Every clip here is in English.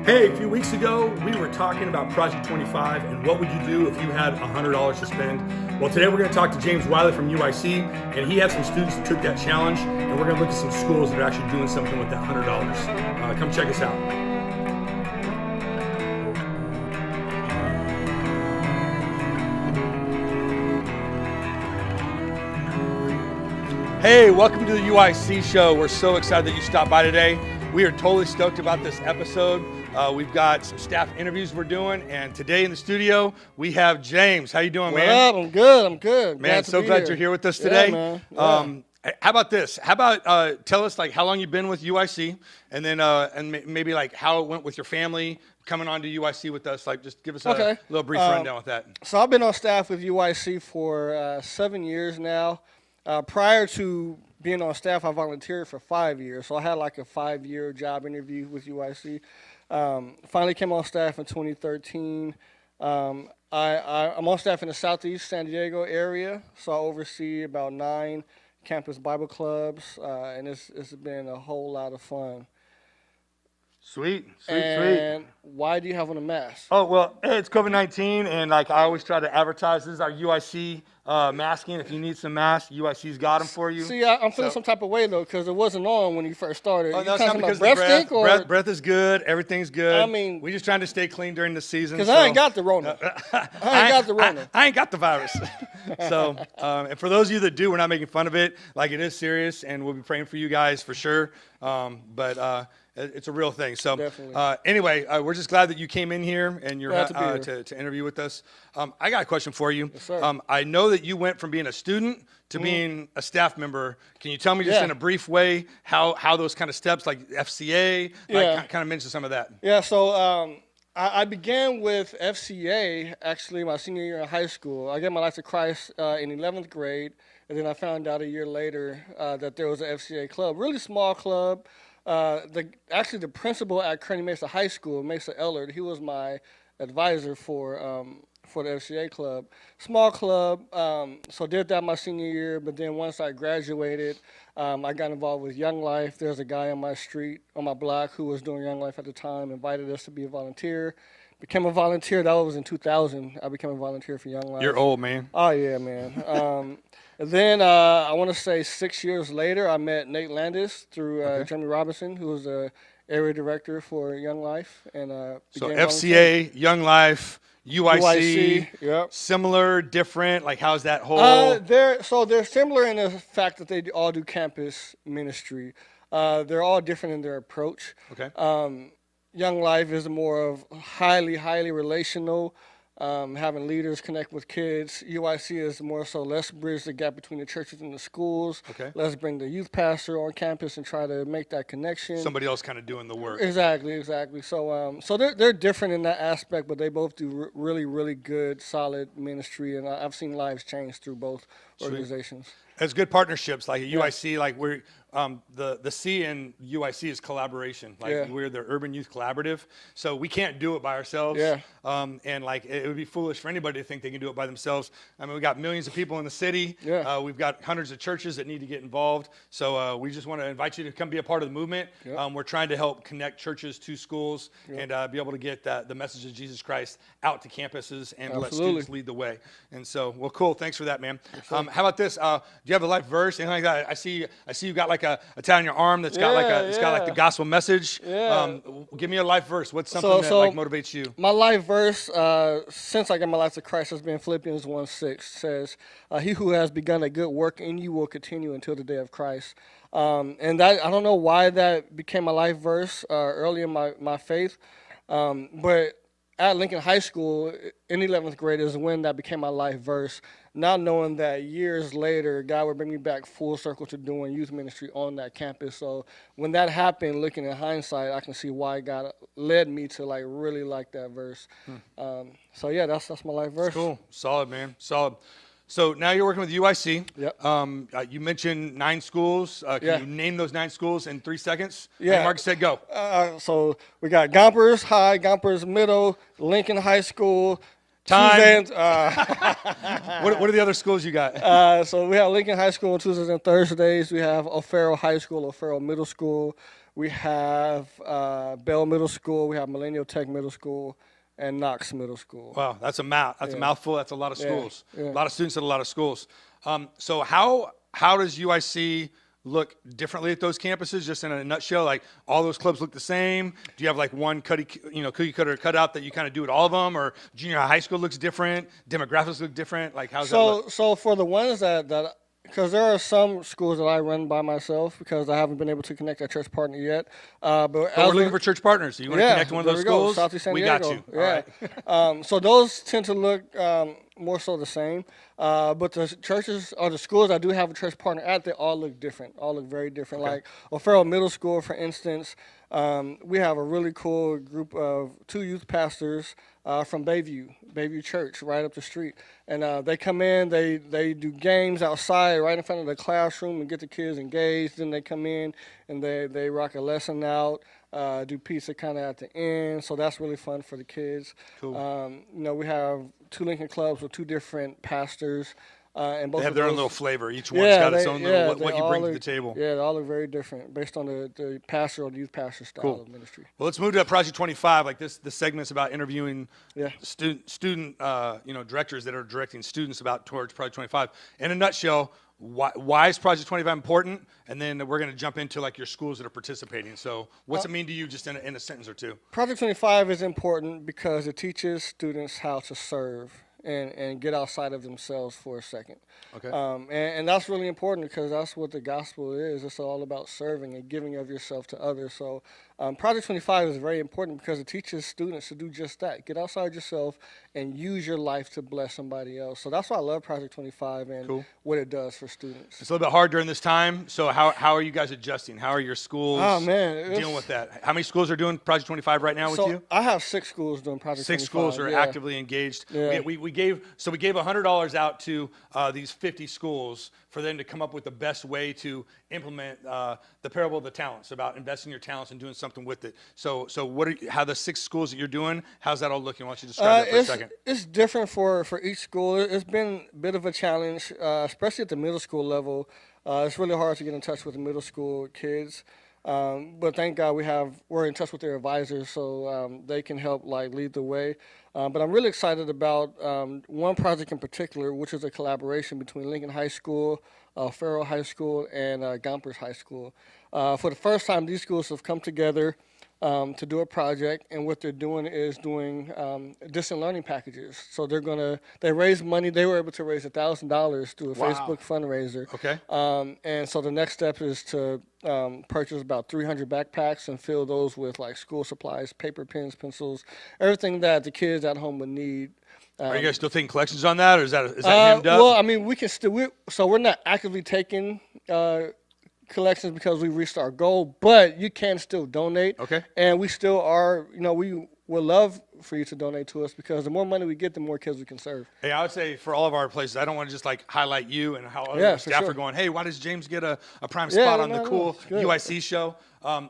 Hey, a few weeks ago, we were talking about Project 25 and what would you do if you had $100 to spend. Well, today we're going to talk to James Wiley from UYC, and he had some students that took that challenge, and we're going to look at some schools that are actually doing something with that $100. Come check us out. Hey, welcome to the UYC show. We're so excited that you stopped by today. We are totally stoked about this episode. We've got some staff interviews we're doing, and today in the studio we have James. How you doing, man? Well, I'm good. Man, so glad you're here with us today. Yeah, man. Yeah. How about this? How about tell us like how long you've been with UYC, and then maybe like how it went with your family coming on to UYC with us. Like, just give us a little brief rundown with that. So I've been on staff with UYC for 7 years now. Prior to being on staff, I volunteered for 5 years. So I had like a 5-year job interview with UYC. Finally came on staff in 2013. I'm on staff in the Southeast San Diego area, so I oversee about 9 campus Bible clubs, and it's been a whole lot of fun. Sweet. And why do you have on a mask? Oh, well, it's COVID-19, and like I always try to advertise, this is our UYC masking. If you need some masks, UYC's got them for you. See, I'm feeling some type of way, though, because it wasn't on when you first started. Oh, no, it's not because breath stink, or? Breath is good. Everything's good. I mean, we're just trying to stay clean during the season. Because I ain't got the Rona. I ain't got the virus. So, and for those of you that do, we're not making fun of it. Like, it is serious, and we'll be praying for you guys for sure. But it's a real thing. So anyway, we're just glad that you came in here and you're to interview with us. I got a question for you. Yes, sir. I know that you went from being a student to being a staff member. Can you tell me just in a brief way how those kind of steps, like FCA, like, kind of mention some of that? Yeah, so I began with FCA actually my senior year in high school. I gave my life to Christ in 11th grade, and then I found out a year later that there was an FCA club, really small club. The principal at Kearney Mesa High School, Mesa Ellard, he was my advisor for the FCA club. Small club, so did that my senior year, but then once I graduated, I got involved with Young Life. There's a guy on my street, on my block, who was doing Young Life at the time, invited us to be a volunteer. Became a volunteer, that was in 2000. I became a volunteer for Young Life. You're old, man. Oh, yeah, man. And then I want to say 6 years later, I met Nate Landis through Jeremy Robinson, who was the area director for Young Life. And so FCA, Young Life, UYC, yep. Similar, different, like how's that whole? They're similar in the fact that they all do campus ministry. They're all different in their approach. Okay. Young Life is more of highly relational. Having leaders connect with kids. UYC is more so let's bridge the gap between the churches and the schools. Okay. Let's bring the youth pastor on campus and try to make that connection. Somebody else kind of doing the work. Exactly. So they're different in that aspect, but they both do really good, solid ministry, and I've seen lives change through both organizations. It's good partnerships. Like at UIC, like we're the C in UIC is collaboration. Like we're the Urban Youth Collaborative, so we can't do it by ourselves. Yeah. And like it would be foolish for anybody to think they can do it by themselves. I mean, we got millions of people in the city. Yeah. We've got hundreds of churches that need to get involved. So we just want to invite you to come be a part of the movement. Yeah. We're trying to help connect churches to schools and be able to get the message of Jesus Christ out to campuses and let students lead the way. And so, well, cool. Thanks for that, man. How about this? Do you have a life verse, anything like that? I see you got like a tat on your arm that's got got like the gospel message. Yeah. Give me a life verse. What's something that like motivates you? My life verse, since I got my life to Christ, has been Philippians 1:6. Says, "He who has begun a good work in you will continue until the day of Christ." And that I don't know why that became my life verse early in my faith, but at Lincoln High School in 11th grade is when that became my life verse. Not knowing that years later, God would bring me back full circle to doing youth ministry on that campus. So when that happened, looking in hindsight, I can see why God led me to like really like that verse. So yeah, that's my life verse. That's cool, solid, man, solid. So now you're working with UYC. Yep. You mentioned 9 schools. Can you name those 9 schools in 3 seconds? Yeah. Mark said go. So we got Gompers High, Gompers Middle, Lincoln High School. Time. Tuesdays, What are the other schools you got? So we have Lincoln High School on Tuesdays and Thursdays. We have O'Farrell High School, O'Farrell Middle School. we have Bell Middle School, we have Millennial Tech Middle School, and Knox Middle School. Wow, that's a mouthful. That's a lot of schools. Yeah. A lot of students at a lot of schools. So how does UIC look differently at those campuses? Just in a nutshell, like all those clubs look the same? Do you have like one cookie cutter cutout that you kind of do at all of them, or junior high school looks different? Demographics look different. Like how's that look? So for the ones that because there are some schools that I run by myself because I haven't been able to connect a church partner yet. But we're looking for church partners. So you want to connect to one of those schools? Southeast San Diego. We got you. Yeah. All right. So those tend to look more so the same. But the churches or the schools I do have a church partner at, they all look different. All look very different. Okay. Like O'Farrell Middle School, for instance, we have a really cool group of 2 youth pastors from Bayview Church, right up the street. And they come in, they do games outside right in front of the classroom and get the kids engaged. Then they come in and they rock a lesson out, do pizza kind of at the end. So that's really fun for the kids. Cool. We have 2 Lincoln clubs with 2 different pastors. And both they have their own little flavor. Each one's got its own little what you bring to the table. Yeah, they all look very different based on the pastor or the youth pastor style of ministry. Well, let's move to Project 25. Like this segment's about interviewing student directors that are directing students towards Project 25. In a nutshell, why is Project 25 important? And then we're going to jump into like your schools that are participating. So what's it mean to you just in a sentence or two? Project 25 is important because it teaches students how to serve and get outside of themselves for a second. Okay. And that's really important because that's what the gospel is. It's all about serving and giving of yourself to others. So Project 25 is very important because it teaches students to do just that. Get outside yourself and use your life to bless somebody else. So that's why I love Project 25 and what it does for students. It's a little bit hard during this time. So how are you guys adjusting? How are your schools dealing with that? How many schools are doing Project 25 right now with you? I have 6 schools doing Project 25. 6 schools are actively engaged. Yeah. We gave $100 out to these 50 schools for them to come up with the best way to implement the parable of the talents, about investing your talents and doing something with it. So how the 6 schools that you're doing, how's that all looking? Why don't you describe that for a second? It's different for each school. It's been a bit of a challenge, especially at the middle school level. It's really hard to get in touch with the middle school kids. But thank God we're in touch with their advisors, so they can help lead the way. But I'm really excited about one project in particular, which is a collaboration between Lincoln High School, Farrell High School, and Gompers High School. For the first time, these schools have come together to do a project, and what they're doing is doing distant learning packages. So they raise money. They were able to raise $1,000 through a Facebook fundraiser. Okay. And so the next step is to purchase about 300 backpacks and fill those with school supplies, paper, pens, pencils, everything that the kids at home would need. Are you guys still taking collections on that, or is that hemmed up? Well, I mean, we can still. We're not actively taking collections because we reached our goal, but you can still donate. Okay. And we still are. We would love for you to donate to us because the more money we get, the more kids we can serve. Hey, I would say for all of our places, I don't want to just highlight you and how other staff are going, hey, why does James get a prime spot on the cool UIC show?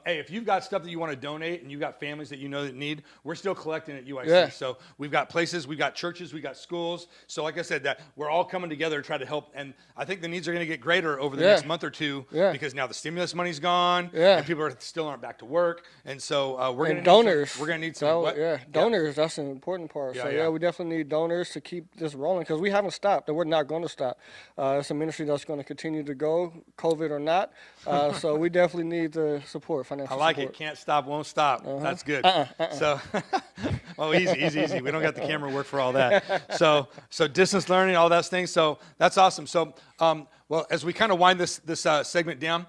Hey, if you've got stuff that you want to donate and you've got families that you know that need, we're still collecting at UIC. Yeah. So we've got places, we've got churches, we've got schools. So like I said, that we're all coming together to try to help. And I think the needs are going to get greater over the next month or two because now the stimulus money's gone and people still aren't back to work. And so we're going to donors. We're going to need some. Donors. That's an important part. So we definitely need donors to keep this rolling because we haven't stopped and we're not going to stop. It's a ministry that's going to continue to go, COVID or not. So we definitely need the support, financial support. I like it. Can't stop, won't stop. That's good. So, well, easy. We don't got the camera work for all that. So distance learning, all those things. So that's awesome. So, well, as we kind of wind this segment down,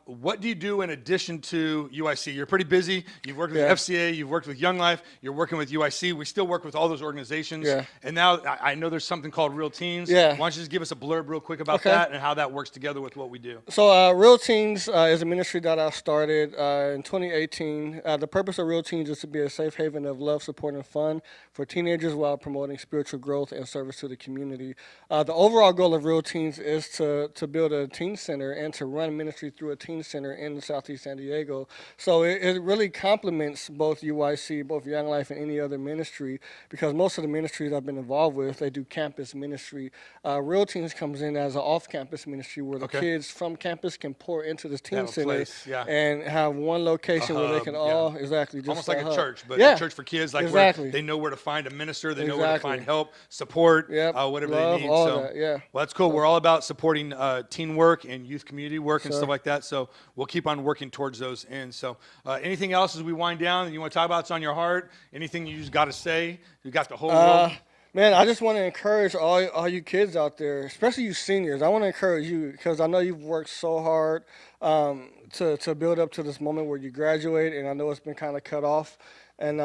what do you do in addition to UIC? You're pretty busy. You've worked with FCA. You've worked with Young Life. You're working with UIC. We still work with all those organizations. Yeah. And now I know there's something called Real Teens. Yeah. Why don't you just give us a blurb real quick about that and how that works together with what we do? So Real Teens is a ministry that I started in 2018. The purpose of Real Teens is to be a safe haven of love, support, and fun for teenagers while promoting spiritual growth and service to the community. The overall goal of Real Teens is to build a teen center and to run ministry through a teen center in Southeast San Diego. So it really complements both UYC, both Young Life, and any other ministry, because most of the ministries I've been involved with, they do campus ministry. Real Teens comes in as an off-campus ministry where the kids from campus can pour into this teen center and have one location where they can all, just almost like a church, but a church for kids, like where they know where to find a minister, they know where to find help, support, whatever they need. Well, that's cool. We're all about supporting teen work and youth community work and stuff like that. So we'll keep on working towards those ends. So anything else as we wind down that you want to talk about that's on your heart? Anything you just got to say? You got the whole world. Man, I just want to encourage all you kids out there, especially you seniors. I want to encourage you because I know you've worked so hard to build up to this moment where you graduate, and I know it's been kind of cut off. And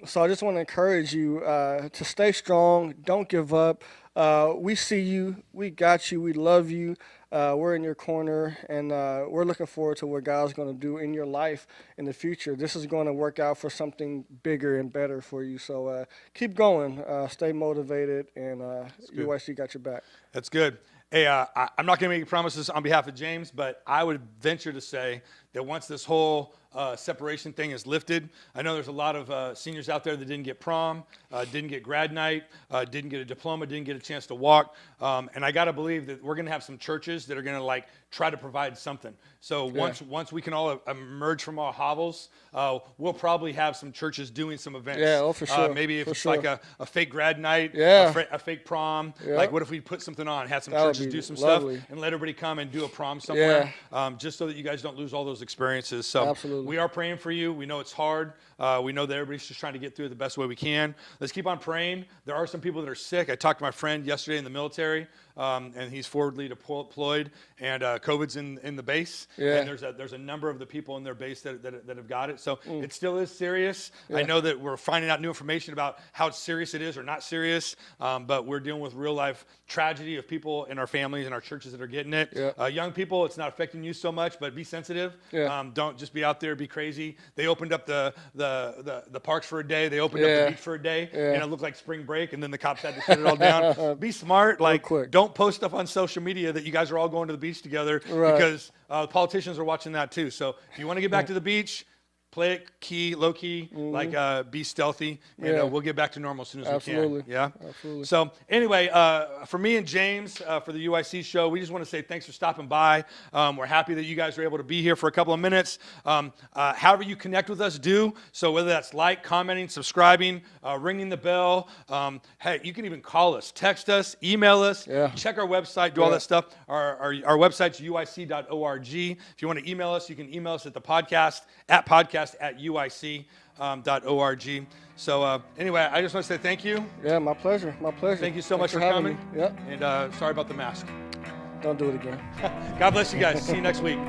so I just want to encourage you to stay strong. Don't give up. We see you. We got you. We love you. We're in your corner, and we're looking forward to what God's going to do in your life in the future. This is going to work out for something bigger and better for you. So keep going. Stay motivated, and UYC got your back. That's good. Hey, I'm not going to make promises on behalf of James, but I would venture to say that once this whole separation thing is lifted, I know there's a lot of seniors out there that didn't get prom, didn't get grad night, didn't get a diploma, didn't get a chance to walk. And I got to believe that we're going to have some churches that are going to try to provide something. So once we can all emerge from our hovels, we'll probably have some churches doing some events. Yeah, for sure. Maybe if it's like a fake grad night, a fake prom. Like what if we put something on, had some churches do some stuff, and let everybody come and do a prom somewhere, just so that you guys don't lose all those experiences. So we are praying for you. We know it's hard. We know that everybody's just trying to get through it the best way we can. Let's keep on praying. There are some people that are sick. I talked to my friend yesterday in the military, and he's forwardly deployed, and COVID's in the base. And there's a number of the people in their base that have got it. So it still is serious. I know that we're finding out new information about how serious it is or not serious, but we're dealing with real life tragedy of people in our families and our churches that are getting it. Young people, it's not affecting you so much, but be sensitive. Don't just be out there, be crazy. They opened up the parks for a day. They opened up the beach for a day, and it looked like spring break, and then the cops had to shut it all down. Be smart. Don't post stuff on social media that you guys are all going to the beach together, because politicians are watching that too. So if you want to get back to the beach, play it low key, be stealthy, and we'll get back to normal as soon as we can. Yeah? Absolutely. So anyway, for me and James, for the UIC show, we just want to say thanks for stopping by. We're happy that you guys were able to be here for a couple of minutes. However you connect with us, do. So whether that's commenting, subscribing, ringing the bell. Hey, you can even call us, text us, email us, check our website, do all that stuff. Our website's uic.org. If you want to email us, you can email us at the podcast at uic.org. So anyway, I just want to say thank you. Yeah, my pleasure. My pleasure. Thank you so much for coming. Yeah. And sorry about the mask. Don't do it again. God bless you guys. See you next week.